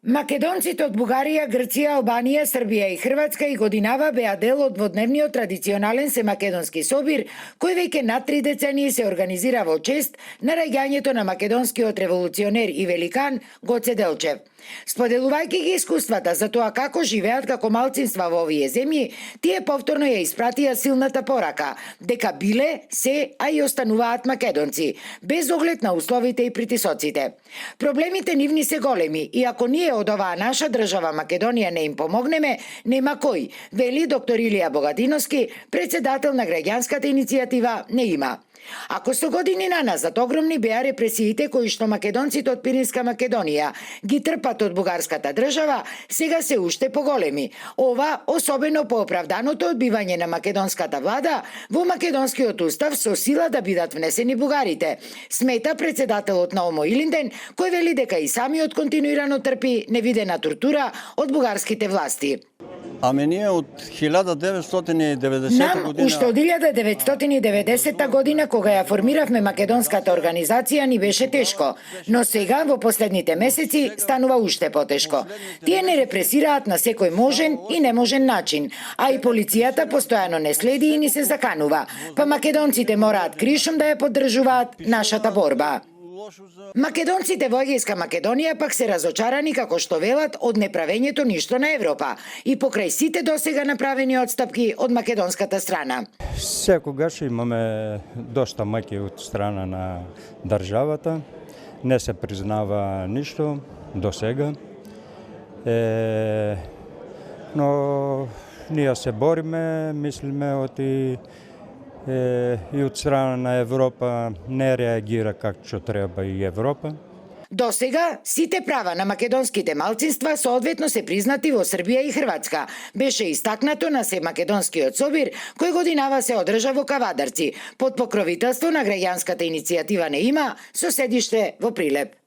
Македонците од Бугарија, Грција, Албанија, Србија и Хрватска и годинава беа дел од дводневниот традиционален семакедонски собир, кој веќе над 3 децении се организира во чест на раѓањето на македонскиот револуционер и великан Гоце Делчев. Споделувајќи ги искуствата за тоа како живеат како малцинства во овие земји, тие повторно ја испратија силната порака дека биле, се, а и остануваат македонци, без оглед на условите и притисоците. Проблемите нивни се големи и ако ние од оваа наша држава Македонија не им помогнеме, нема кој, вели доктор Илија Богатиновски, председател на граѓанската иницијатива Не има. Ако 100 години наназад огромни беа репресиите кои што македонците од Пиринска Македонија ги трпат од бугарската држава, сега се уште поголеми. Ова особено по оправданото одбивање на македонската влада во македонскиот устав со сила да бидат внесени бугарите, смета председателот на ОМО Илинден, кој вели дека и самиот континуирано трпи невидена тортура од бугарските власти. Аме ние од 1990 Нам, година... уште од 1990 година, кога ја формиравме македонската организација, ни беше тешко, но сега, во последните месеци, станува уште потешко. Тие не репресираат на секој можен и неможен начин, а и полицијата постојано не следи и ни се заканува, па македонците мораат кришом да ја поддржуваат нашата борба. Македонците во Егејска Македонија пак се разочарани, како што велат, од неправењето ништо на Европа и покрај сите досега направени отстапки од македонската страна. Секогаш имаме доста маки од страна на државата, не се признава ништо до сега. Но ние се бориме, мислиме и од страна на Европа не реагира како што треба и Европа. До сега, сите права на македонските малцинства соодветно се признати во Србија и Хрватска. Беше истакнато на Семакедонскиот собир, кој годинава се одржа во Кавадарци, под покровителство на граѓанската иницијатива Не има, со седиште во Прилеп.